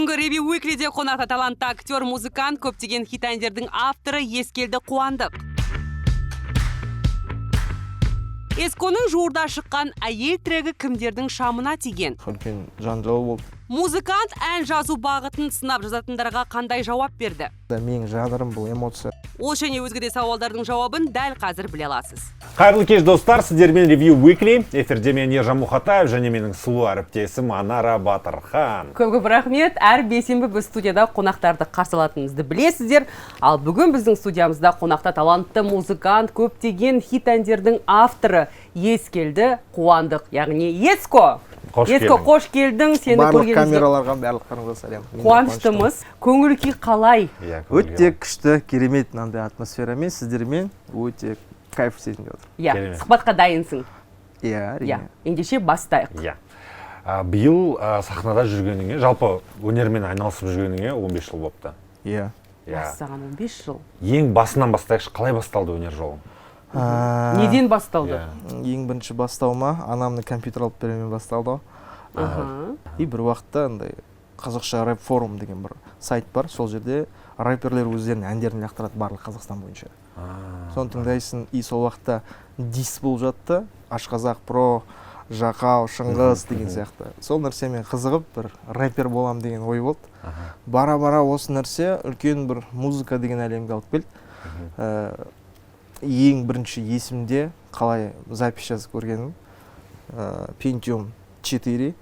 Бүгінгі Review Weekly'де қонақта талантты актер, музыкант, көптеген хит әндердің авторы Ескелді Қуандық. Есконың жуырда шыққан әйел трегі кімдердің шамына тиген? Үлкен жанжал болды. Музыкант ән жазу бағытын сынап жазатындарға қандай жауап берді? Менің жанрым бұл эмоция. Ол және өзге де сауалдардың жауабын дәл қазір біле аласыз. Қайырлы кеш достар, сіздермен Review Weekly. Эфирде мен Ержан Мұхатаев және менің сұлу әріптесім Анара Батырхан. Көп рахмет. Әр бейсенбі біз студияда қонақтарды қарсы алатыныңызды білесіздер. Ал бүгін біздің студиямызда қонақта талантты музыкант, көптеген хит әндердің авторы Ескелді Қуандық, яғни Еско. Еско, қош келдің. Барлық камераларға барлықтарыңызға сәлем. Қуаныштымыз. Көңіл күй қалай? Өте күшті, керемет мынандай атмосферамен сіздермен өте кайф сезініп отыр. Иә, сұхбатқа дайынсың. Иә, әрине. Ендеше бастайық. Иә. Биыл сахнада жүргеніңе, жалпы өнермен айналысып жүргеніңе 15 жыл болыпты. Иә. Саған 15 жыл. Ең басынан бастайықшы, қалай басталды өнер жолың? Неден басталды? Ең бірінші бастауыма анамның компьютер алып беруімен басталды. И бір уақытта андай қазақша рэп форум деген бір сайт бар. Сол жерде рэперлер өздерінің әндерін лақтырады барлық Қазақстан бойынша. Соны тыңдайсың, и сол уақытта дис болып жатты. Ашқазақ про, Жақау, Шыңғыс деген сияқты. Сол нәрсемен қызығып бір рэпер болам деген ой болды. Бара-бара осы нәрсе үлкен бір музыка деген әлемге алып келді. Ең бірінші есімде қалай запись жазып көргенім, Pentium 4,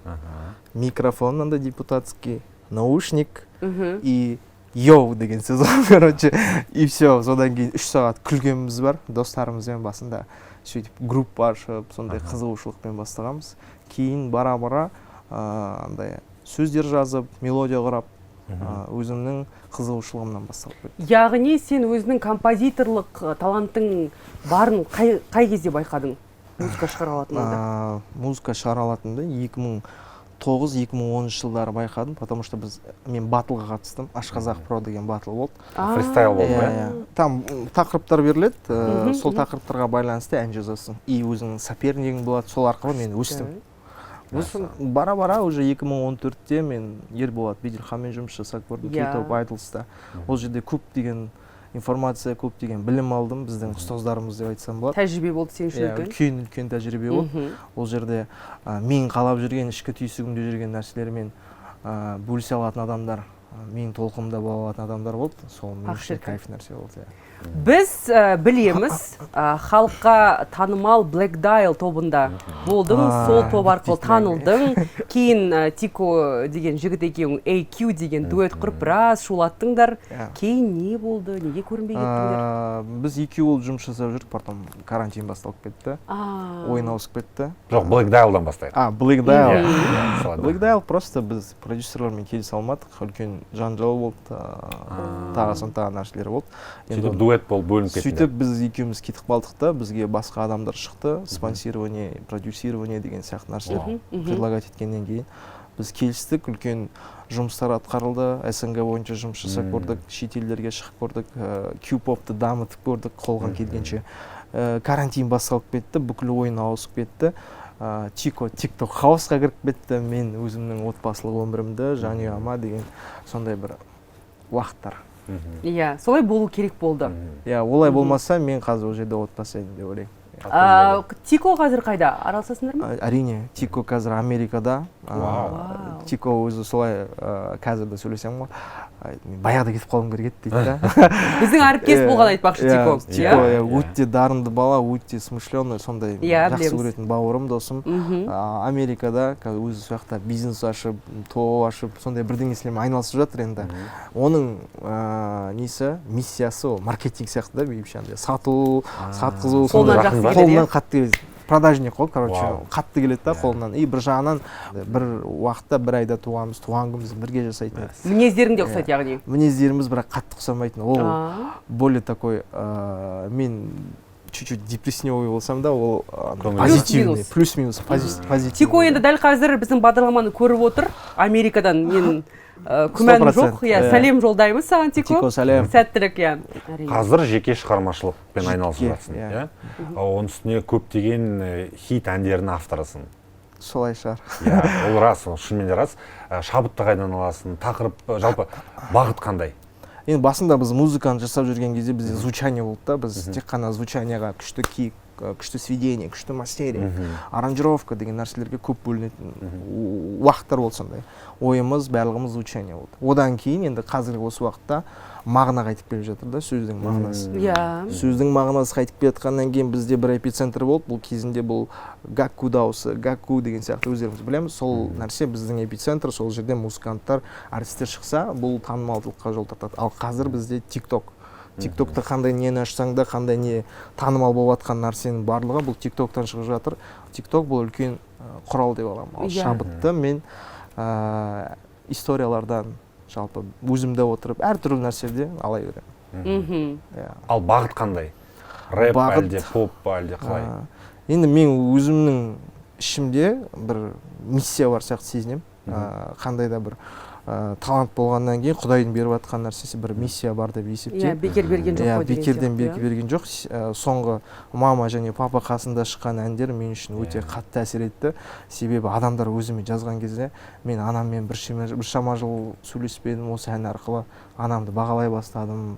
микрофон мынандай депутатский, наушник и йоу деген сөз ғой, короче. И все, содан кейін 3 сағат күлгеніміз бар, достарымызбен басында. Сөйтіп группа ашып, сондай қызығушылықпен бастағанбыз. Кейін бара-бара андай сөздер жазып, мелодия құрап, өзімнің қызығушылығымнан басталып кетті. Яғни сен өзінің композиторлық талантың барын қай кезде байқадың? Музыка шығара алатыныңды? Музыка шығара алатынымды 2009-2010 жылдары байқадым, потому что мен батылға қатыстым. Ашқазақ про деген батыл болды. Фристайл болды, иә? Там тақырыптар беріледі, сол тақырыптарға байланысты ән жазасың. И өзіңнің сопернигің болады, сол арқылы мен өстім. Бара-бара уже 2014-те мен Ерболат Беделханмен жұмыс жасап көрдім, K-Top Idols'та. Ол жерде көп деген информация, көп деген білім алдым, біздің ұстаздарымыз деп айтсам болады. Тәжірибе болды сен үшін үлкен тәжірибе болды. Ол жерде мен қалап жүрген, ішкі түйсігімде жүрген нәрселермен бөлісе алатын адамдар, менің толқымда бола алатын адамдар болды. Сол мен үшін кайф нәрсе болды. Біз білеміз, халыққа танымал Black Dial тобында болдың, сол топ арқылы танылдың. Кейін Тико деген жігіт екеуің AQ деген дуэт құрып біраз шулаттыңдар. Кейін не болды, неге көрінбей кеттіңдер? Біз EQ болып жұмыс жасап жүрдік, потом карантин басталып кетті, ойын ауысып кетті. Жоқ, Black Dial'дан бастайық. Black Dial. Black Dial просто біз продюсерлермен келісе алмадық, үлкен жанжал болды, тағасын тағы нәрселер болды. Дуэт болып бөлініп кетті. Сөйтіп біз екеуміз кетіп қалдық та, бізге басқа адамдар шықты, спонсирование, продюсирование деген сияқты нәрселер предлагать еткеннен кейін біз келістік, үлкен жұмыстар атқарылды, СНГ бойынша жұмыс жасап көрдік, шетелдерге шығып көрдік, Q-popты дамытып көрдік қолған келгенше. Карантин басталып кетті, бүкіл ойын ауысып кетті. Тико TikTok хаосқа кіріп кетті, мен өзімнің отбасылық өмірімді, жанұяма деген сондай бір уақыттар. Иә, солай болу керек болды. Иә, олай болмаса мен қазір ол жерде отбасы едім деп ойлаймын. Тико қазір қайда? Араласасыңдар ма? Әрине, Тико қазір Америкада. Тико өзі солай қазір де сөйлесем ғой. Баяғыда кетіп қалым керек еді дейді. Біздің әріптес болған айтпақшы Тико. Тико өте дарынды бала, өте смышленый, сондай жақсы көретін бауырым, досым. Америкада өзі сояқта бизнес ашып, тоу ашып, сондай бірдеңесімен айналысып жатыр енді. Оның несі, миссиясы ол маркетинг сияқты да, меніңше, сату, сатқызу, қолынан қатты продажник қой, короче, қатты келеді да қолынан. И бір жағынан бір уақытта бір айда туғанымыз, туған күнімізді бірге жасайтын. Мінездерің де ұқсайды яғни? Мінездеріміз бірақ қатты ұқсамайтын. Ол более такой, мен чуть-чуть депрессивный болсам да, ол позитивный, плюс-минус позитивный. Тико енді дәл қазір біздің бағдарламаны көріп отыр. Америкадан мен күмәнім жоқ, сәлем жолдаймыз саған, Тико. Тико, сәлем. Сәттілік, қазір жеке шығармашылықпен айналысып жатсың. Оның үстіне көптеген хит әндердің авторысың. солай шығар. Иә, ол рас, ол шынымен де рас. Шабытты қайдан аласың, тақырып, жалпы бағыт қандай? Енді басында біз музыканы жасап жүрген кезде бізде звучание болды да, біз тек қана звучанияға күшті кик, күшті сведение, күшті мастеринг, аранжировка деген нәрселерге көп бөлінетін уақыттар болды сондай. Ойымыз, барлығымыз звучание болды. Одан кейін енді қазіргі осы уақытта мағына қайтып келіп жатыр да, сөздің мағынасы. Сөздің мағынасы қайтып келе жатқаннан кейін бізде бір эпицентр болды. Бұл кезінде бұл гакку дауысы, гакку деген сияқты өздеріңіз білеміз. Сол нәрсе біздің эпицентр, сол жерде музыканттар, артистер шықса, бұл танымалдылыққа жол тартады. Ал қазір бізде TikTok. TikTok'та қандай нені ашсаң да, қандай не танымал болып жатқан нәрсенің барлығы бұл TikTok'тан шығып жатыр. TikTok бұл үлкен құрал деп аламын. Ал шабытты мен историялардан жалпы өзімде отырып әртүрлі нәрседе ала беремін. Ал бағыт қандай? Рэп әлде, поп әлде қалай? Енді мен өзімнің ішімде бір миссия бар сияқты сезінемін. Қандай да бір талант болғаннан кейін Құдайдың беріп жатқан нәрсесі бір миссия бар деп есептеймін. Бекер берген жоқ қой деген сияқты. Бекерден берген жоқ. Соңғы мама және папа қасында шыққан әндер мен үшін өте қатты әсер етті. Себебі адамдар өзіме жазған кезде мен анаммен біршама жыл сөйлеспедім, осы ән арқылы анамды бағалай бастадым.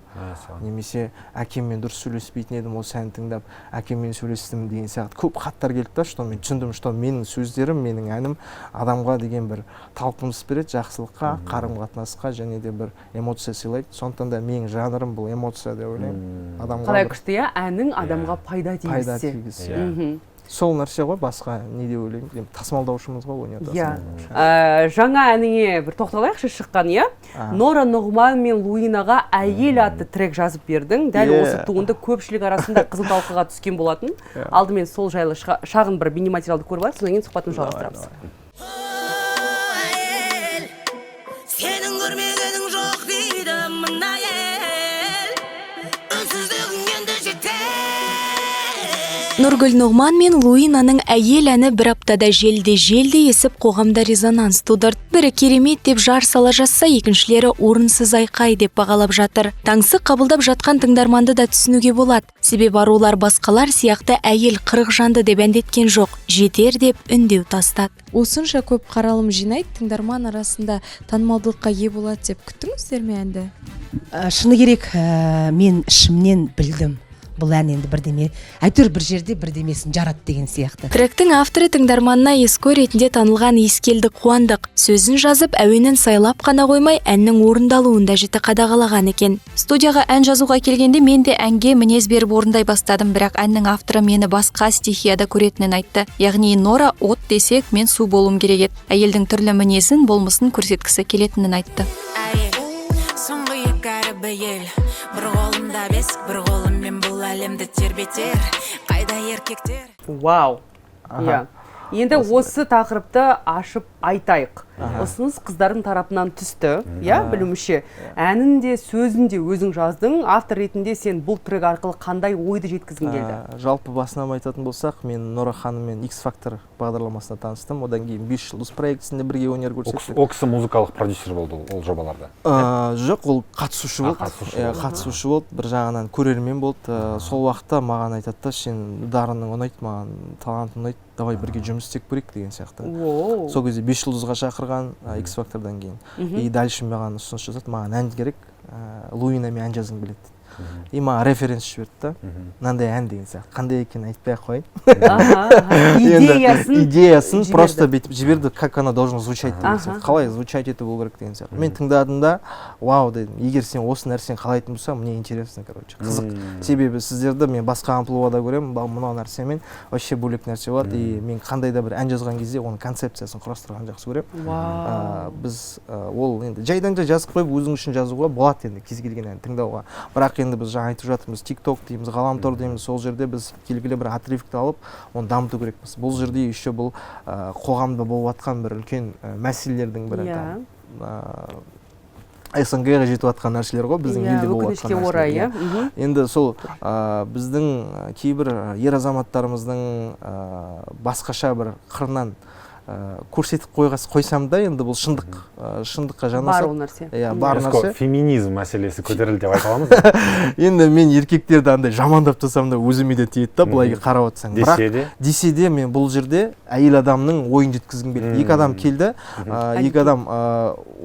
Немесе әкеммен дұрыс сөйлеспейтін едім, осы ән тыңдап әкеммен сөйлестім деген сияқты көп хаттар келді да, что мен түсіндім, что менің сөздерім, менің әнім адамға деген бір талпыныс береді, жақсылыққа, қарым-қатынасқа және де бір эмоция сыйлайды. Сондықтан да менің жанрым бұл эмоция деп ойлаймын. Қалай күшті, әнің адамға пайда тигізсе. Сол нәрсе ғой, басқа не деп ойлаймын, тасымалдаушымыз ғой өнерді. Жаңа әніңе бір тоқталайықшы шыққан, Нора Нұғман мен Луинаға әйел атты трек жазып бердің. Дәл осы туынды көпшілік арасында қызу талқыға түскен болатын. Алдымен сол жайлы шағын бір бейнематериалды көріп алайық, содан кейін сұхбатын жалғастырамыз. Сенің көрмегенің жоқ дейді мына ел, үнсіздігің енді жетер. Нұргүл Нұғман мен Луинаның әйел әні бір аптада желді есіп қоғамда резонанс тудырды. Бірі керемет деп жар сала жазса, екіншілері орынсыз айқай деп бағалап жатыр. Таңсық қабылдап жатқан тыңдарманды да түсінуге болады. Себебі арулар басқалар сияқты әйел 40 жанды деп әндеткен жоқ, жетер деп үндеу тастады. Осынша көп қаралым жинайды, тыңдарман арасында танымалдылыққа ие болады деп күттіңіздер ме әнді? Шыны керек, мен ішімнен білдім. Бұл ән енді бірдеме, әйтеуір бір жерде бірдемесін жарат деген сияқты. Тректің авторы тыңдарманына ескі ретінде танылған Ескелді Қуандық. Сөзін жазып, әуенін сайлап қана қоймай, әннің орындалуын да жіті қадағалаған екен. Студияға ән жазуға келгенде мен де әнге мінез беріп орындай бастадым, бірақ әннің авторы мені басқа стихияда көретінін айтты. Яғни Нора от десек, мен су болуым керек еді. Әйелдің түрлі мінезін, болмысын көрсеткісі келетінін айтты. Бір қолымда бесік, бір қолыммен бұл әлемді тербетер. Қайда еркектер? Вау! Енді осы тақырыпты ашып айтайық. Ұсыныс қыздардың тарапынан түсті, білімше. Әнін де, сөзін де өзің жаздың. Автор ретінде сен бұл трек арқылы қандай ойды жеткізгің келді? Жалпы басынан айтатын болсақ, мен Нора ханыммен X-Factor бағдарламасына таныстым. Одан кейін 5 жұлдыз проектісінде бірге өнер көрсеттік. Ол кісі музыкалық продюсер болды ол жобаларда? Жоқ, ол қатысушы болды. Бір жағынан көрермен болды. Сол уақытта маған айтады, сен дарының ұнайды, маған талантың ұнайды, давай бірге жұмыс істеп көрейік деген сияқты. Сол кезде 5 жұлдызға шақырған X-Factor'дан кейін. И дальше маған ұсыныс жасады, маған ән керек, Луинамен ән жазғым келеді. И маған референс жіберді да, мынандай ән деген сияқты, қандай екенін айтпай ақ қояйын. Идеясын просто бүйтіп жіберді, как она должна звучать деген сияқты, қалай звучать ету болу керек деген сияқты. Мен тыңдадым да, вау дедім, егер сен осы нәрсені қалайтын болса, мне интересно, короче, қызық. Себебі сіздерді мен басқа амплуада көремін, мынау нәрсемен вообще бөлек нәрсе болады, и мен қандай да бір ән жазған кезде оның концепциясын құрастырған жақсы көремін. Біз ол енді жайдан жай жазып қойып өзің үшін жазуға болады енді кез келген ән тыңдауға. Бірақ енді біз жаңа айтып жатырмыз, TikTok дейміз, ғаламтор дейміз, сол жерде біз келгілі бір отрывкты алып, оны дамыту керекпіз. Бұл жерде еще бұл қоғамда болып жатқан бір үлкен мәселелердің бірі. СНГ-ға жетіп жатқан нәрселер ғой, біздің елде болып жатқан нәрселер. Енді сол біздің кейбір ер азаматтарымыздың басқаша бір қырынан көрсетіп қойсам да, енді бұл шындыққа жанаса. Бар ол нәрсе. Бар нәрсе. Феминизм мәселесі көтерілді деп айта аламыз. Енді мен еркектерді андай жамандап тастасам да өзіме де тиеді да, былай қарап отырсаң. Десе де мен бұл жерде әйел адамның ойын жеткізгім келді. Екі адам келді, екі адам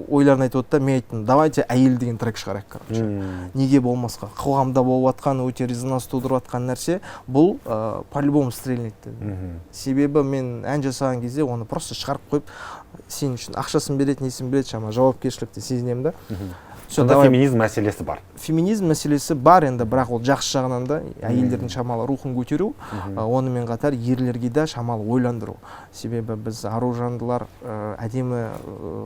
ойларын айтып отты, мен айттым, давайте әйел деген трек шығарайық, короче. Неге болмасқа? Қоғамда болып жатқан, өте резонанс тудырып жатқан нәрсе, бұл по-любому стрельнет деді. Себебі мен ән жасаған кезде оны просто шығарып қойып, сен үшін ақшасын береді, несін береді, шама жауапкершілікті сезінемін да. Сонда феминизм мәселесі бар. Феминизм мәселесі бар енді, бірақ ол жақсы жағынан да әйелдердің шамалы рухын көтеру, онымен қатар ерлерге де шамалы ойландыру. Себебі біз аружандылар, әдемі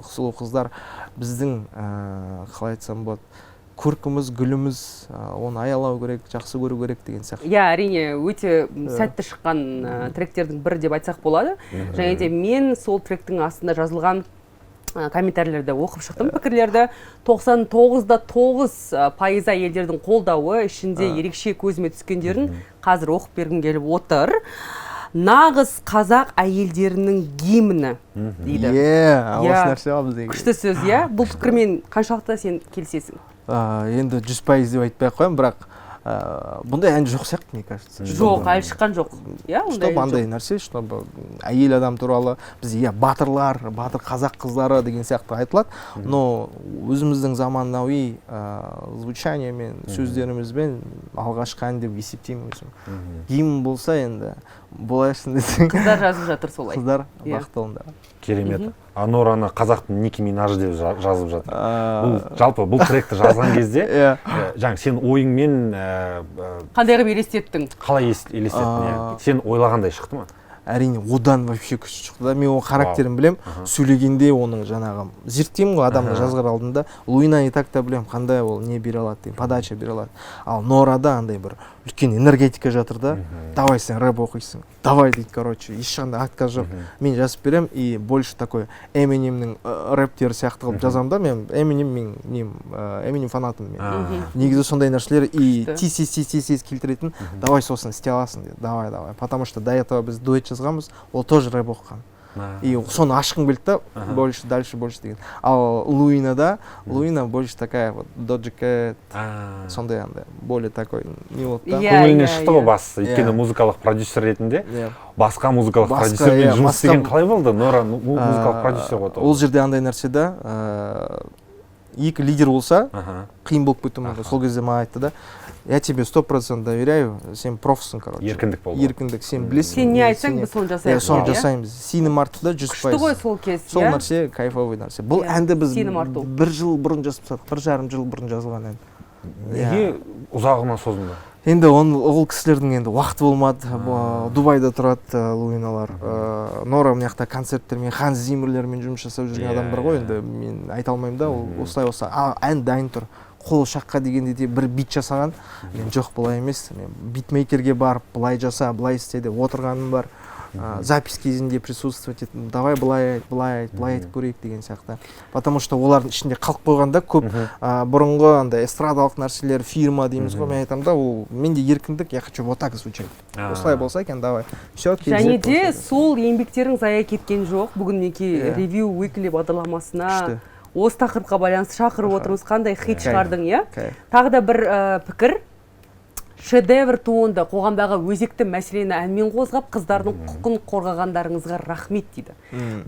сұлу қыздар, біздің қалай айтсам болады, көркіміз, гүліміз, оны аялау керек, жақсы көру керек деген сияқты. Иә, әрине, өте сәтті шыққан тректердің бірі деп айтсақ болады. Және де мен сол тректің астында жазылған комментарийлерді оқып шықтым, пікірлерді. 99.9% әйелдердің қолдауы, ішінде ерекше көзіме түскендерін қазір оқып бергім келіп отыр. Нағыз қазақ әйелдерінің гимні дейді. Осы нәрсе бар бізде. Күшті сөз, иә? Бұл пікірмен қаншалықты сен келісесің? Енді 100% деп айтпай ақ қоямын, бірақ бұндай ән жоқ сияқты, мне кажется. Жоқ, әлі шыққан жоқ. Чтобы андай нәрсе, чтобы әйел адам туралы біз батырлар, батыр қазақ қыздары деген сияқты айтылады, но өзіміздің заманауи звучаниямен, сөздерімізбен алғашқы ән деп есептеймін өзім. Гимн болса енді болайсың десең. Қыздар жазып жатыр солай. Қыздар бақыттылында. Керемет. Нораны қазақтың Ники Минаж деп жазып жатыр. Жалпы бұл тректі жазған кезде, жаңа сен ойыңмен қандай қылып елестеттің? Қалай елестеттің? Сен ойлағандай шықты ма? Әрине, одан вообще күшті шықты да. Мен оның характерін білем, сөйлегенде оның жаңағы зерттеймін ғой адамды жазғыр алдында. Луина и так та білем, қандай ол не бере алады деген, подача бере алады. Ал Норада андай бір үлкен энергетика жатыр да. Давай сен рэп оқисың. Давай дейді, короче, ешқандай отказ жоқ. Мен жазып берем, и больше такой Эминемнің рэптері сияқты қылып жазамын да. Мен Эминем фанатым мен. Негізі сондай нәрселер и тез келтіретін. Давай сосын істей аласың дейді. Давай. Потому что до этого біз дуэт жазғанбыз, ол тоже рэп оқыған. И соны ашқым келді да, больше деген. Ал Луина больше такая вот Doja Cat, сондай андай, более такой не вот да. Көңіліне шықты ғой бастысы, өйткені музыкалық продюсер ретінде басқа музыкалық продюсермен жұмыс істеген қалай болды? Нора музыкалық продюсер ғой. Ол жерде андай нәрсе да, екі лидер болса, қиын болып кетуі мүмкін. Сол кезде маған айтты да, я тебе 100% доверяю, сен профсың, короче. Еркіндік болды. Еркіндік, сен білесің. Сен не айтсаң, біз соны жасаймыз. Соны жасаймыз. Сенім артуда 100%. Күшті ғой сол кез. Сол нәрсе кайфовый нәрсе. Бұл әнді біз 1 жыл бұрын жазып тастадық, 1,5 жыл бұрын жазылған ән. Неге ұзағына созылды? Енді ол кісілердің енді уақыты болмады. Дубайда тұрады Луиналар. Нора мына жақта концерттермен, Ханс Зиммерлермен жұмыс жасап жүрген адам бар ғой, енді мен айта алмаймын да, осылай болса, ән дайын тұр. Қолы шаққа дегенде де бір бит жасаған, мен жоқ бұлай емес, мен битмейкерге барып, бұлай жаса, бұлай істеді, отырғаным бар, запись кезінде присутствовать еттім, давай бұлай айтып көрейік деген сияқты. Потому что олардың ішінде қалып қойғанда көп бұрынғы андай эстрадалық нәрселер, фирма дейміз ғой, мен айтамын да, ол менде еркіндік, я хочу вот так звучать. Осылай болса екен, давай. Және де сол еңбектерің зая кеткен жоқ. Бүгін мінекей Review Weekly бағдарламасына осы тақырыпқа байланысты шақырып отырмыз. Қандай хит шығардың, иә? Тағы да бір пікір. Шедевр туынды, қоғамдағы өзекті мәселені әнмен қозғап, қыздардың құқын қорғағандарыңызға рахмет дейді.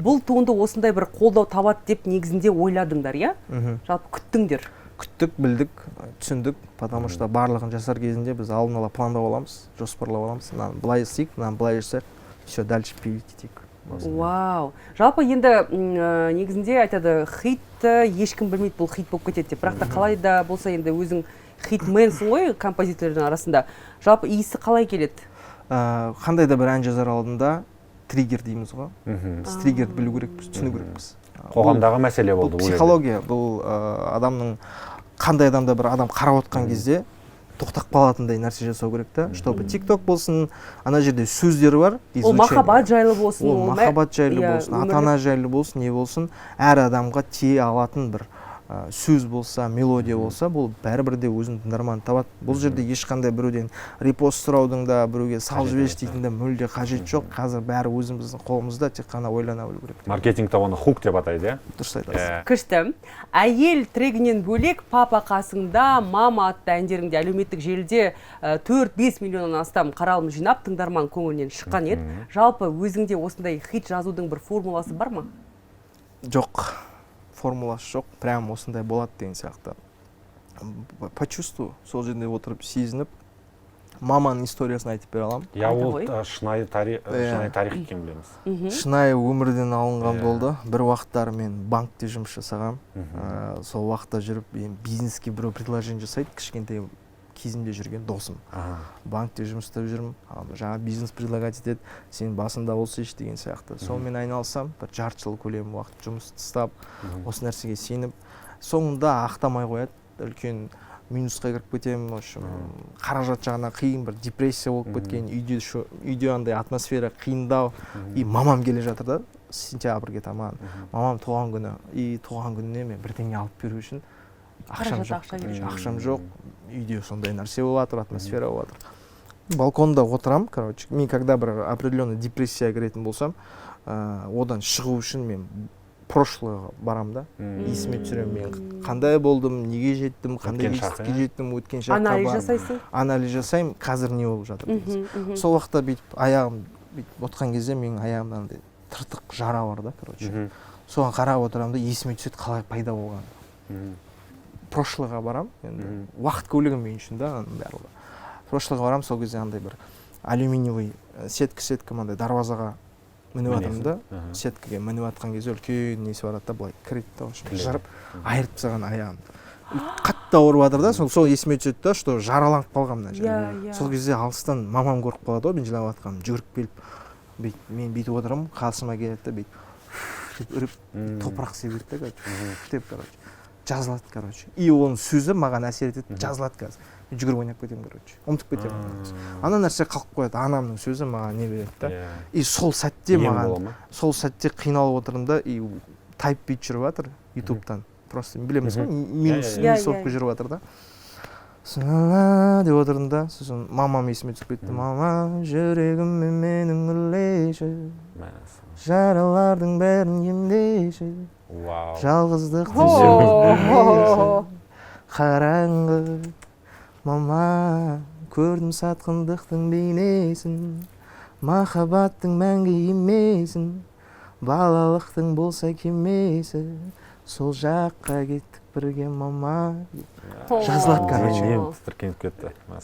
Бұл туынды осындай бір қолдау табады деп негізінде ойладыңдар, иә? Жалпы күттіңдер. Күттік, білдік, түсіндік, потому что барлығын жасар кезінде біз алдын ала пландап аламыз, жоспарлап аламыз. Мынаны былай істейік, мынаны былай жасайық, все, дальше пилить етейік. Вау. Жалпы енді негізінде айтады, хитті ешкім білмейді, бұл хит болып кетеді деп. Бірақ та қалай да болса енді өзің хитменсің ғой композиторлардың арасында. Жалпы иісі қалай келеді? Қандай да бір ән жазар алдында триггер дейміз ғой. Біз триггерді білу керекпіз, түсіну керекпіз. Қоғамдағы мәселе болды. Бұл психология, бұл адамның қандай адамда бір адам қарап отқан кезде тоқтап қалатындай нәрсе жасау керек та, чтобы TikTok болсын, ана жерде сөздері бар. Ол махаббат жайлы болсын, махаббат жайлы болсын, ата-ана жайлы болсын, не болсын, әр адамға тие алатын бір сөз болса, мелодия болса, бұл бәрібір де өзінің тыңдарманын табады. Бұл жерде ешқандай біреуден репост сұраудың да, біреуге салып жіберші дейтін де мүлде қажет жоқ. Қазір бәрі өзіміздің қолымызда, тек қана ойлана білу керек. Маркетингте оны хук деп атайды, иә? Дұрыс айтасыз. Күшті. Әйел трегінен бөлек папа қасыңда, мама атты әндеріңде әлеуметтік желіде 4-5 миллионнан астам қаралым жинап, тыңдарман көңілінен шыққан еді. Жалпы өзіңде осындай хит жазудың бір формуласы бар ма? Жоқ, формуласы жоқ, прям осындай болады деген сияқты. Почувствую, сол жерде отырып сезініп, маманың историясын айтып бере аламын. Я ол шынайы тарих екенін білеміз. Шынайы өмірден алынған болды. Бір уақыттар мен банкте жұмыс жасағам. Сол уақытта жүріп, бизнеске біреу предложение жасайды, кішкентай кезімде жүрген досым. Банкте жұмыс істеп жүрмін, жаңа бизнес предлагать етеді, сен басында болсайшы деген сияқты. Сонымен айналсам, бір жарты жыл көлемі уақыт жұмыс істеп, осы нәрсеге сеніп, соңында ақтамай қояды, үлкен минусқа кіріп кетемін, қаражат жағына қиын, бір депрессия болып кеткен, үйде андай атмосфера қиындау, и мамам келе жатыр да, сентябрьге таман. Мамам туған күні, и туған күніне мен бірдеңе алып беру үшін ақшам жоқ, үйде сондай нәрсе болып жатыр, атмосфера болып жатыр. Балконда отырам, короче, мен когда бір определенный депрессияға кіретін болсам, одан шығу үшін мен прошлыйға барам да, есіме түсіремін, мен қандай болдым, неге жеттім, қандай жетістікке жеттім, өткен шаққа анализ жасайсың? Анализ жасаймын, қазір не болып жатыр деген. Сол уақытта бүйтіп аяғым бүйтіп отқан кезде менің аяғымда андай тыртық жара бар да, короче. Соған қарап отырамын да, есіме түседі қалай пайда болған. Прошлыйға барам, енді уақыт көлігі мен үшін да, барлығы. Прошлыйға барам, сол кезде андай бір алюминиевый сетка мындай дарвазаға мініп атырмын да, сеткаге мініп атқан кезде үлкен несі барады да, былай кіреді да, жырып, айырып тастаған аяғым. Қатты ауырып жатыр да, сол есіме түседі да, что жараланып қалған мына жерде. Сол кезде алыстан мамам көріп қалады ғой, мен жылап жатқанымды, жүгіріп келіп, мен бүйтіп отырамын, қасыма келеді да, бүйтіп үріп, топырақ себеді да, деп, короче, жазылады, короче. И оның сөзі маған әсер етеді, жазылады қазір. Жүгіріп ойнап кетемін, короче. Ұмытып кетемін. Ана нәрсе қалып қояды, анамның сөзі маған не береді да. И сол сәтте маған, сол сәтте қиналып отырмын да, и тайп-бит жүріп жатыр ютубтан. Просто білеміз ғой, минусовка жүріп жатыр да. Сына деп отырдым да, сосын мамам есіме түсіп кетті. Мама, жүрегіммен менің үрлеші, жаралардың бәрін емдеші, жалғыздықты жүргізбеші, қараңғы. Мама, көрдім сатқындықтың бейнесін, махаббаттың мәңгі емесін, балалықтың болса кемесі, сол жаққа кеттік бірге, мама. Жазылады, короче.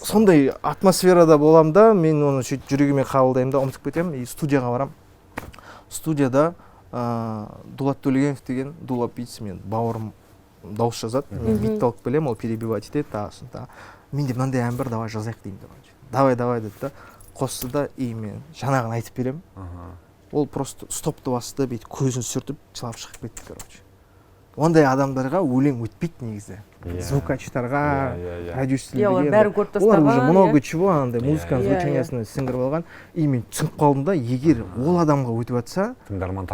Сондай атмосферада болам да, мен оны сөйтіп жүрегіме қабылдаймын да, ұмытып кетемін, и студияға барам. Студияда Дулат Төлегенов деген Дулат Битс, мен бауырым дауыс жазады, мен битті алып келем, ол перебивать етеді, тағысын. Мен де мынандай ән бар, давай жазайық деймін. Давай деді да, қосты да, и мен жаңағын айтып берем. Ол просто стопты басты, бейт көзін сүртіп, жылап шығып кетті, короче. Ондай адамдарға өлең өтпейді негізі. Звукачтарға, продюсерлерге. Бәрін көріп тастаған. Олар уже много чего, андай музыканың звучаниясына сіңгіріп алған. И мен түсініп қалдым да, егер ол адамға өтіп жатса,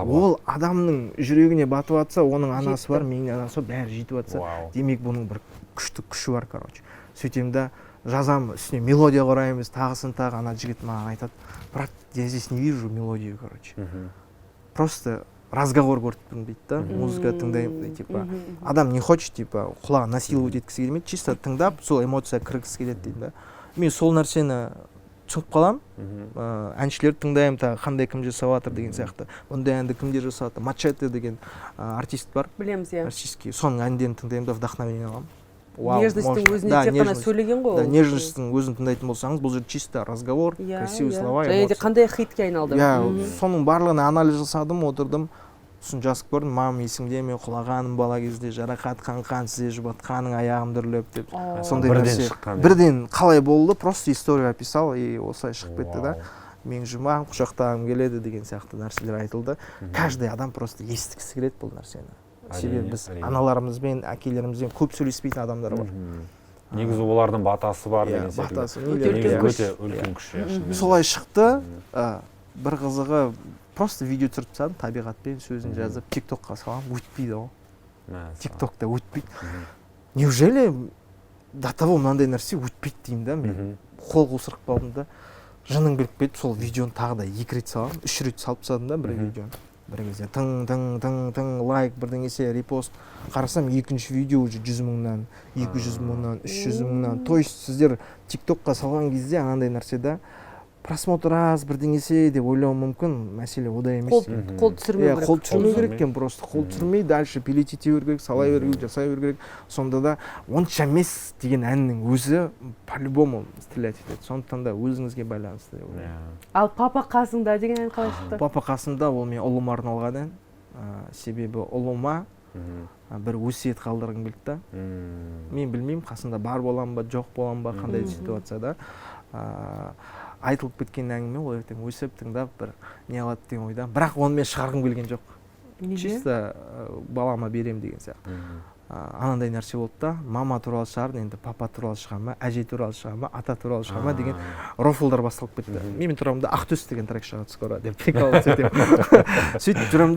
ол адамның жүрегіне батып жатса, оның анасы бар, менің анасы бар, бәрі жетіп жатса, демек бұның бір күшті күші бар, короче. Сөйтем да, жазам, үстіне мелодия құраймыз, тағысын тағы, ана жігіт маған айтады, брат, я здесь не вижу мелодию, короче. Просто разговор көріп дейді да, музыка тыңдаймын, типа, адам не хочет, типа, құлағын насиловать еткісі келмейді, чисто тыңдап, сол эмоция кіргісі келеді дейді да. Мен сол нәрсені түсініп қалам, әншілерді тыңдаймын, тағы қандай кім жасап жатыр деген сияқты. Ондай әнді кімдер жасап жатыр, Мачете деген артист бар. Білеміз, иә. Российский, соның әндерін тыңдаймын да, вдохновение аламын. Нежностің өзінде тек қана сөйлеген ғой. Да, нежностің өзін тыңдайтын болсаңыз, бұл жер чисто разговор, красивый слова, эмоция. Және қандай хитке айналды. Соның барлығына анализ жасадым, отырдым, сосын жазып көрдім, мамам есімде, мен құлағаным бала кезде, жарақат қан сізе жұбатқаның, аяғым дүрлеп деп. Сондай нәрсе. Бірден қалай болды, просто история описал, и осылай шығып кетті да. Мен жұмағым, құшақтағым келеді деген сияқты нәрселер айтылды. Каждый адам просто естігісі келеді бұл нәрсені. Себебі біз аналарымызбен, әкелерімізбен көп сөйлеспейтін адамдар бар. Негізі олардың батасы бар деген секілді. Өте үлкен күш. Солай шықты, бір қызығы просто видео түсіріп тастадым, табиғатпен сөзін жазып, тиктокқа салам, өтпейді ол. тиктокта өтпейді. Неужели до того мынандай нәрсе өтпейді деймін да, мен қол қусырып қалдым да, жыным келіп кетті, сол видеоны тағы да 2 рет салам, 3 рет салып тастадым да бір видеоны. Бір кезде тың лайк бірдеңесе репост қарасам, екінші видео уже 100 мыңнан, 200 мыңнан, 300 мыңнан. То есть сіздер тиктокқа салған кезде анандай нәрседе просмотр аз бірдеңесе деп ойлауы мүмкін, мәселе ода емес. Қол түсірмеу керек. Қол түсірмеу керек екен, просто қол түсірмей дальше пилить ете беру керек, сала беру керек, жасай беру керек. Сонда да онша емес деген әннің өзі по-любому стрелять етеді. Сондықтан да өзіңізге байланысты деп ойлаймын. Ал папа қасыңда деген ән қалай шықты? Папа қасымда ол мен ұлыма арналған ән. Себебі ұлыма бір өсиет қалдырғым келді да. Мен білмеймін, қасында бар болам ба, жоқ болам ба, қандай ситуацияда. Айтылып кеткен әңгіме, ол ертең өсіп тыңдап бір не алады деген ойда. Бірақ оны мен шығарғым келген жоқ. Чисто балама берем деген сияқты. Анандай нәрсе болды да, мама туралы шығар, енді папа туралы шыға ма, әже туралы шыға ма, ата туралы шыға ма деген рофлдар басталып кетті. Мен тұрамда Ақтөс деген трек шығады скоро деп прикол сөйтем. Сөйтіп жүремін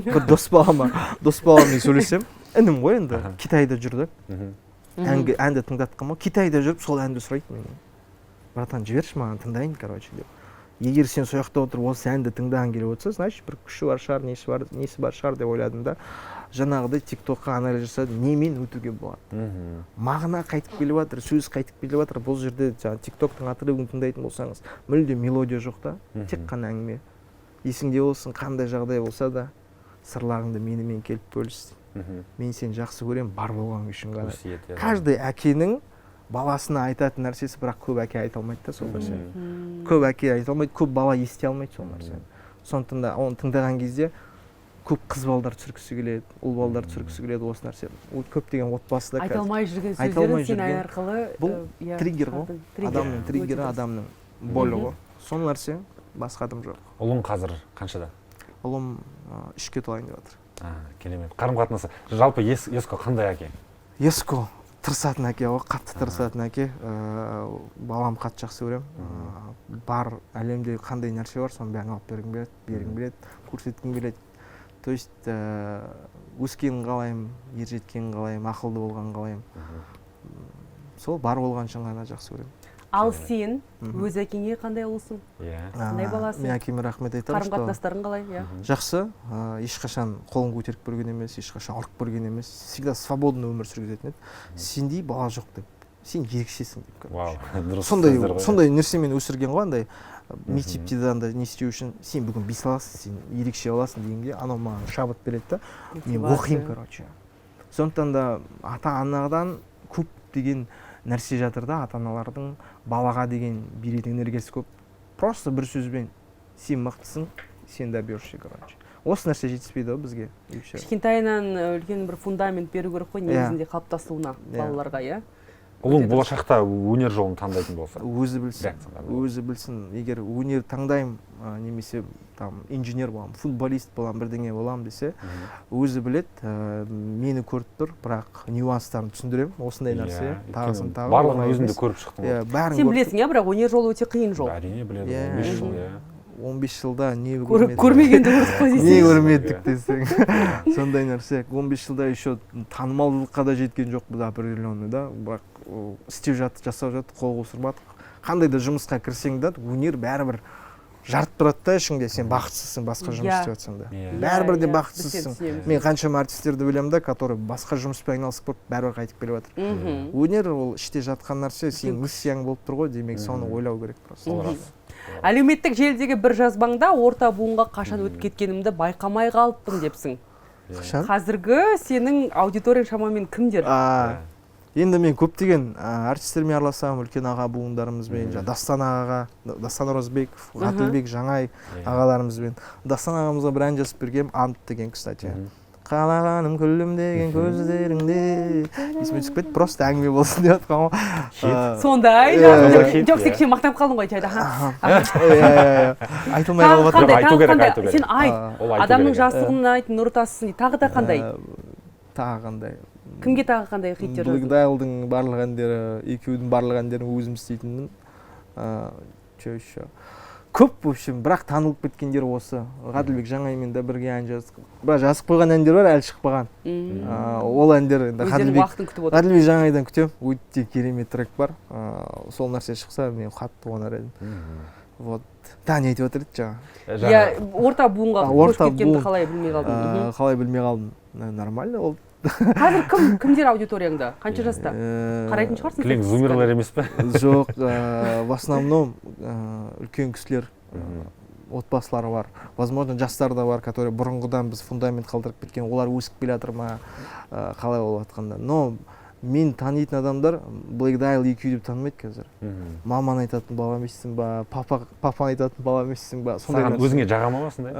бір дос баламмен сөйлесем, інім ғой енді, Китайда жүрді. Әнді тыңдатқан ма, Китайда жүріп сол әнді сұрайды менен. Братан, жіберші маған тыңдайын, короче, деп. Егер сен сояқта отырып осы әнді тыңдаған келіп отырса, значит, бір күші бар шығар, несі бар шығар деп ойладым да. Жаңағыдай тиктокқа анализ жасады, немен өтуге болады. Мағына қайтып келіп жатыр, сөз қайтып келіп жатыр. Бұл жерде тиктоктың отрывын тыңдайтын болсаңыз, мүлде мелодия жоқ та, тек қана әңгіме. Есіңде болсын, қандай жағдай болса да, сырларыңды менімен келіп бөліс. Мен сен жақсы көрем, бар болған үшін ғана. Каждый әкенің баласына айтатын нәрсесі, бірақ көп әке айта алмайды да сол нәрсені. Көп әке айта алмайды, көп бала ести алмайды сол нәрсені. Сондықтан да оны тыңдаған кезде көп қыз балдар түсіргісі келеді, ұл балдар түсіргісі келеді осы нәрсе. Көптеген отбасыда айта алмай жүрген сөздерін сен ән арқылы бұл триггер ғой, адамның триггері, адамның болі ғой. Сол нәрсе, басқа адам жоқ. Ұлың қазір қаншада? Ұлым 3-ке толайын деп жатыр. Керемет. Қарым-қатынасы. Жалпы Еско қандай әке? Еско тырысатын әке ғой, қатты тырысатын әке. Балам қатты жақсы көрем. Бар әлемде қандай нәрсе бар, соны бәрін алып бергім келеді, көрсеткім келеді. То есть өскенін қалаймын, ержеткенін қалаймын, ақылды болғанын қалаймын. Сол бар болған үшін ғана жақсы көрем. Ал сен өз әкеңе қандай ұлысың? Қандай баласың? Мен әкеме рахмет айтамын. Қарым-қатынастарың қалай? Жақсы. Ешқашан қолын көтеріп көрген емес, ешқашан ұрып көрген емес. Всегда свободно өмір сүргізетін еді. Сендей бала жоқ деп. Сен ерекшесің деп. Сондай нәрсемен өсірген ғой, андай мектепте андай не істеу үшін сен бүгін бес аласың, сен ерекше аласың дегенде анау маған шабыт береді да. Мен оқимын, короче. Сондықтан да ата-анадан көп деген нәрсе жатыр да, ата-аналардың балаға деген беретін энергиясы көп. Просто бір сөзбен сен мықтысың, сен добьешься, короче. Осы нәрсе жетіспейді ғой бізге. Кішкентайынан үлкен бір фундамент беру керек қой негізінде қалыптасуына балаларға, иә? Ұлың болашақта өнер жолын таңдайтын болса? Өзі білсін. Егер өнер таңдаймын, немесе инженер болам, футболист болам, бірдеңе болам десе, өзі білет, мені көріп тұр, бірақ нюанстарын түсіндірем, осындай нәрсе, тағысын тағы. Барлығын өзіңді көріп шықтың. Сен білесің, иә, бірақ өнер жолы өте қиын жол. Әрине білемін, 15 жыл, иә. 15 жылда не көрмегенді көрдік қой десең. Не көрмедік десең. Сондай нәрсе. 15 жылда еще танымалдылыққа да жеткен жоқпыз определенный да, бірақ істеп жатты, жасап жатты, қол қусырмадық. Қандай да жұмысқа кірсең да, өнер бәрібір жарып тұрады да ішіңде, сен бақытсызсың басқа жұмыс істеп жатсаң да. Бәрібір де бақытсызсың. Мен қаншама артистерді білемін да, который басқа жұмыспен айналысып көріп, бәрібір қайтып келіп жатыр. Өнер ол іште жатқан нәрсе, сен миссияң болып тұр ғой, демек соны ойлау керек просто. Әлеуметтік желідегі бір жазбаңда орта буынға қашан өтіп кеткенімді байқамай қалыппын депсің. Қазіргі сенің аудиторияң шамамен кімдер? Енді мен көптеген артистермен араласам, үлкен аға буындарымызбен, Дастан ағаға, Дастан Оразбеков, Ғатылбек Жаңай ағаларымызбен. Дастан ағамызға бір ән жазып бергем, Ант деген, кстати. Қалағаным күлім деген көздеріңде. Есіме түсіп кетті, просто әңгіме болсын деп жатқан ғой. Сондай, жоқ сен мақтап қалдың ғой жайда. Айтылмай қалып жатыр. Сен айт, адамның жасығын айт, нұр тасысын, тағы да қандай? Тағы қандай? Кімге тағы қандай хиттер жаздың? Black Dial'дың барлық әндері, екеудің барлық әндерін өзім істейтінмін. көп в общем, бірақ танылып кеткендер осы. Ғаділбек Жаңаймен де бірге ән жаздық. Бірақ жазып қойған әндер бар, әлі шықпаған. Ол әндер енді Ғаділбек Жаңайдан күтем. Өте керемет трек бар. Сол нәрсе шықса, мен қатты қуанар едім. Вот. Таня айтып отыр еді жаңа. Иә, орта буынға көшіп кеткенді қалай білмей қалдым. Қалай білмей қалдым. Нормально ол. Қазір кімдер аудиторияңда? Қанша жаста? Қарайтын шығарсың? Кілең зумерлер емес пе? Жоқ, в основном үлкен кісілер, отбасылары бар. Возможно, жастар да бар, которые бұрынғыдан біз фундамент қалдырып кеткен, олар өсіп келе жатыр ма, қалай болып жатқанда. Но мен танитын адамдар Black Dial EQ деп танымайды қазір. Маманы айтатын бала емессің ба, папаны айтатын бала емессің ба? Саған өзіңе жаға ма сондай?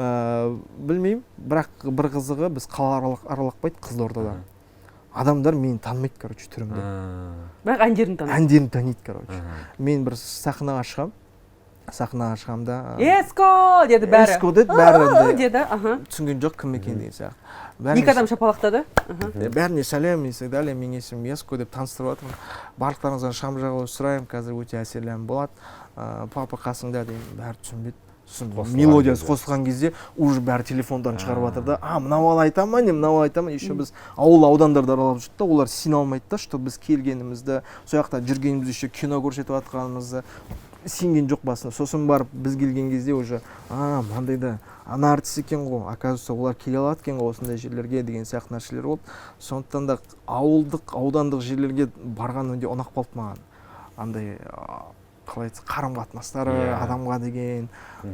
Білмеймін, бірақ бір қызығы біз қала аралақпайды Қызылордада. Адамдар мені танымайды, короче, түрімді. Бірақ әндерін таниды. Әндерін таниды, короче. Мен бір сахнаға шығамда Еско деді бәрі. Еско деді бәрі деді. Түсінген жоқ кім екен деген сияқты. Екі адам шапалақтады. Бәріне сәлем, дәле мен есімім Еско деп таныстырып жатырмын. Барлықтарыңыздан шам жағуды сұраймын, қазір өте әсерлі болады. Папа қасыңда деймін, бәрі түсінбеді. Мелодиясы қосылған кезде уже бәрі телефондан шығарып жатыр да, мынау айта ма, не мынау айта ма, еще біз аудандарды аралап жүрдік та, олар сене алмайды да, что біз келгенімізді, сол жақта жүргенімізді, еще кино көрсетіп жатқанымызды сенген жоқ басында. Сосын барып біз келген кезде уже мынандай ана артист екен ғой, оказывается олар келе алады екен ғой осындай жерлерге деген сияқты нәрселер болды. Сондықтан да аудандық жерлерге барған өте ұнап қалды маған. Андай қалай айтса қарым-қатынастары адамға деген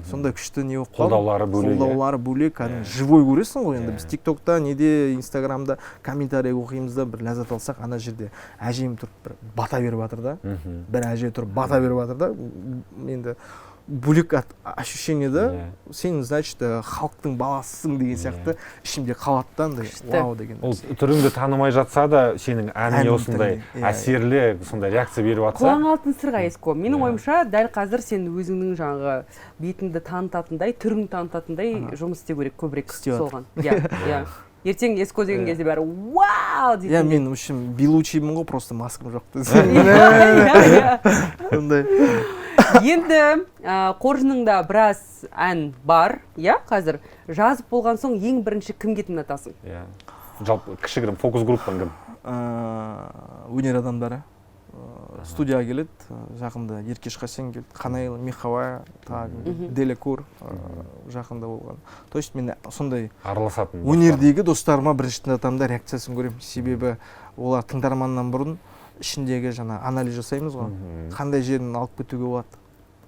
сондай күшті не болып қалды. Қолдаулары бөлек, кәдімгі живой көресің ғой. Енді біз TikTokта, неде, Инстаграмда комментарий оқимыз да, бір ләззат алсақ, ана жерде әжем тұрып бір бата беріп жатыр да. Бір әже тұрып бата беріп жатыр да. Енді бөлек ощущение да, сен, значит, халықтың баласысың деген сияқты ішімде қалады, вау деген. Ол түріңді танымай жатса да, сенің әніне осындай әсерлі, сондай реакция беріп жатса. Құлаң алтын сырға, Еско. Менің ойымша, дәл қазір сен өзіңнің жаңағы бетіңді танытатындай, түріңді танытатындай жұмыс істеу керек, көбірек соған. Иә. Ертең Еско деген кезде бәрі вау дейді. Иә, мен үшін билучиймін ғой, просто маскам жоқ. Енді қоржыныңда біраз ән бар, иә, қазір жазып болған соң ең бірінші кімге тыңдатасың? Жалпы кішігірім фокус группаң кім? Өнер адамдары. Студияға келеді, жақында Еркеш Қасен келді, Қанайлы, Михавая, Делекур жақында болған. То есть мен сондай араласатын өнердегі достарыма бірінші тыңдатамын да реакциясын көремін. Себебі олар тыңдарманнан бұрын ішіндегі жаңа анализ жасаймыз ғой. Қандай жерін алып кетуге болады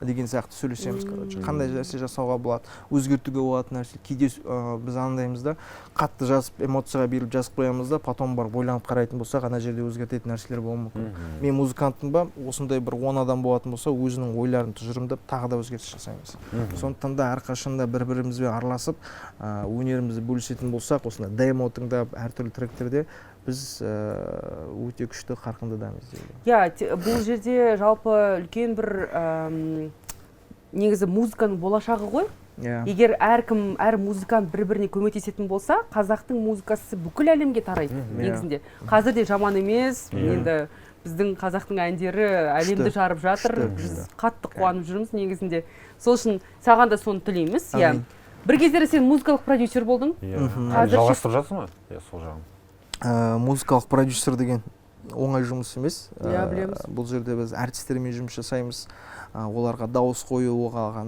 деген сияқты сөйлесеміз, короче. Қандай нәрсе жасауға болады, өзгертуге болады нәрсе. Кейде біз андаймыз да, қатты жазып, эмоцияға беріліп жазып қоямыз да, потом барып ойланып қарайтын болсақ, ана жерде өзгертетін нәрселер болуы мүмкін. Мен музыкантпын ба, осындай бір 10 адам болатын болса, өзінің ойларын тұжырымдап, тағы да өзгеріс жасаймыз. Сондықтан да әрқашанда бір-бірімізбен араласып, өнерімізді бөлісетін болсақ, осындай демо тыңдап, әртүрлі тректерде біз өте күшті қарқынды дамыз дейді. Иә, бұл жерде жалпы үлкен бір негізі музыканың болашағы ғой. Егер әр музыкант бір-біріне көмектесетін болса, қазақтың музыкасы бүкіл әлемге тарайды негізінде. Қазір де жаман емес, енді біздің қазақтың әндері әлемді жарып жатыр. Біз қатты қуанып жүрміз негізінде. Сол үшін саған да соны тілейміз. Бір кездері сен музыкалық продюсер болдың. Жалғастырып жатсың ба? Сол жағын. Музыкалық продюсер деген оңай жұмыс емес. Білеміз. Бұл жерде біз артистермен жұмыс жасаймыз. Оларға дауыс қою,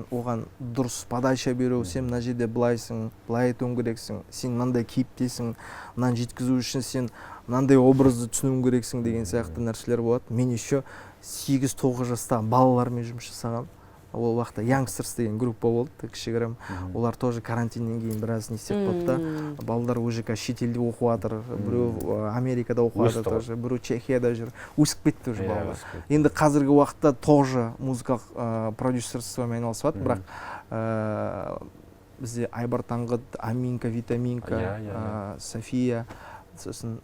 оған дұрыс подача беру, сен мына жерде былайсың, былай айтуың керексің, сен мынандай кейіптесің, мынаны жеткізу үшін сен мынандай образды түсінуің керексің деген сияқты нәрселер болады. Мен еще 8-9 жастағы балалармен жұмыс жасағам. Ол уақытта Youngsters деген группа болды, кішігірім. Олар тоже карантиннен кейін біраз не істеп болды да. Балалар уже шетелде оқып жатыр, біреу Америкада оқып жатыр, біреу Чехияда жүр. Өсіп кетті уже балалар. Енді қазіргі уақытта тоже музыкалық продюсерствомен айналысып жатыр, бірақ бізде Айбар Таңғыт, Аминка, Витаминка, София, сосын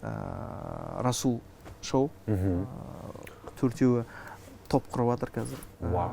Расул шоу, төртеуі топ құрып жатыр қазір.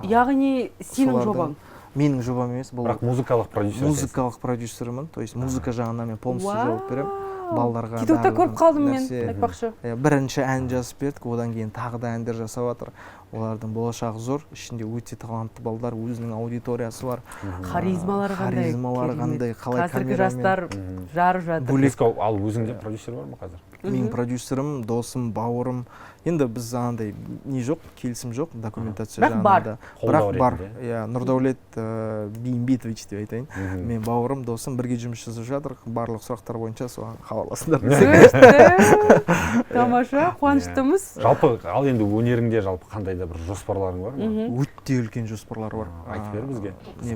Яғни сенің жобаң? Менің жобам емес, бұл бірақ музыкалық продюсер. Музыкалық продюсерімін, то есть музыка жағынан мен полностью жауап беремін. балаларға тиктокта көріп қалдым мен нәрсе. айтпақшы. Бірінші ән жазып бердік, одан кейін тағы да әндер жасап жатыр. Олардың болашағы зор, ішінде өте талантты балдар, өзінің аудиториясы бар. Харизмалары қандай? Харизмалары қандай, қалай Қазіргі камерамен. жастар жарып жатыр. Бөлек ал өзіңде продюсер бар ма қазір? Менің продюсерім, досым, бауырым. Енді біз андай не жоқ, келісім жоқ, документация Бірақ бар. жағында. Қолдау Бірақ бар. ретінде. Иә, Нұрдәулет Бейімбетович деп айтайын. Мен бауырым, досым бірге жұмыс жасап жатыр. Барлық сұрақтар бойынша соған хабарласыңдар. Күшті. Тамаша, қуаныштымыз. Жалпы ал енді өнеріңде жалпы қандай да бір жоспарларың бар ма? Өте үлкен жоспарлар бар. Айтып бер бізге.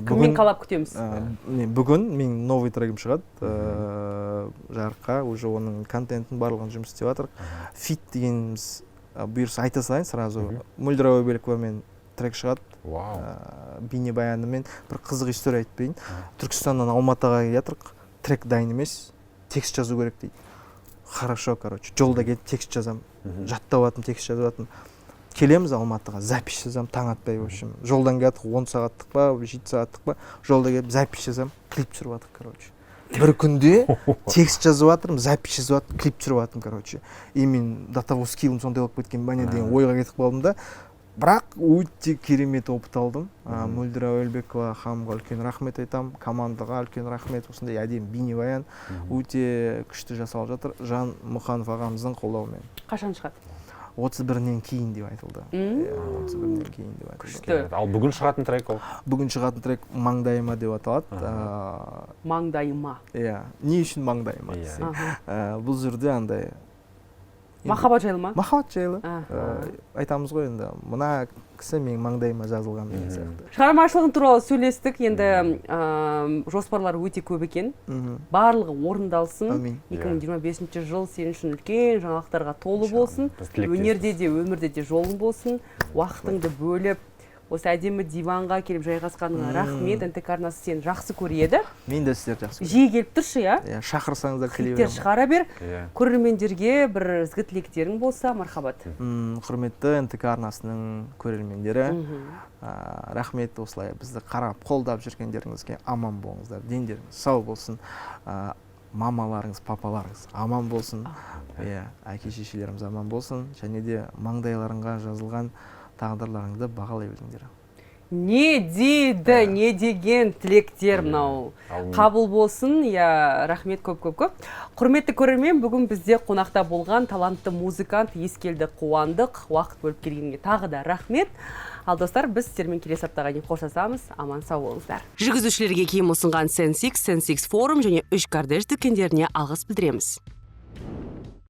Кіммен қалап күтеміз? Бүгін мен новый трегім шығады жарыққа, уже оның контентін барлығын жұмыс істеп жатыр. Фит дегеніміз бұйырса айта салайын сразу. Мөлдір Әуебековамен трек шығады. Бейнебаянымен бір қызық история айтпайын. Түркістаннан Алматыға келе жатырық, трек дайын емес, текст жазу керек дейді. Хорошо, короче, жолда кетіп текст жазам, жаттап атым, текст жазып атым. Келеміз Алматыға, запись жазам, таң атпай, в общем. Жолдан кетіп 10 сағаттық па, 7 сағаттық па, жолда келіп запись жазам, клип түсіріп атық, короче. Бір күнде текст жазып атырмын, запись жазып атырмын, клип түсіріп атырмын, короче. И мен до того скиллым сондай болып кеткен бәне деген ойға кетіп қалдым да. Бірақ өте керемет опыт алдым. Мөлдір Әуелбекова ханымға үлкен рахмет айтам, командаға үлкен рахмет. Осындай әдемі бейнебаян өте күшті жасалып жатыр. Жан Мұханов ағамыздың қолдауымен. Қашан шығады? 31-нен кейін деп айтылды. 31-нен кейін деп айтылды. Күшті. Ал бүгін шығатын трек ол? Бүгін шығатын трек Маңдайыма деп аталады. Маңдайыма. Иә, не үшін маңдайыма? Бұл жерде андай Махаббат жайлы ма? Махаббат жайлы. Айтамыз ғой енді, мына кісі менің маңдайыма жазылған деген сияқты. Шығармашылығың туралы сөйлестік, енді жоспарлар өте көп екен. Барлығы орындалсын. 2025 жыл сен үшін үлкен жаңалықтарға толы болсын. Өнерде де, өмірде де жолың болсын. Уақытыңды бөліп, осы әдемі диванға келіп жайғасқаныңа рахмет. НТК арнасы сені жақсы көреді. Мен де сіздерді жақсы көремін. Жиі келіп тұршы, иә? Шақырсаңыздар келе беремін. Шығара бер. Иә. Көрермендерге бір ізгі тілектерің болса, мархабат. Құрметті НТК арнасының көрермендері, рахмет осылай бізді қарап, қолдап жүргендеріңізге аман болыңыздар. Дендеріңіз сау болсын. Мамаларыңыз, папаларыңыз аман болсын. Әке шешелеріміз аман болсын. Және де маңдайларыңға жазылған тағдырларыңды бағалай біліңдер. Не дейді, не деген тілектер мынау. Қабыл болсын, рахмет көп. Құрметті көрермен, бүгін бізде қонақта болған талантты музыкант Ескелді қуандық. Уақыт бөліп келгенге тағы да рахмет. Ал достар, біз сіздермен келесі аптаға дейін қоштасамыз. Аман сау болыңыздар. Жүргізушілерге киім ұсынған Sense X Forum және 3 Кардеш дүкендеріне алғыс білдіреміз.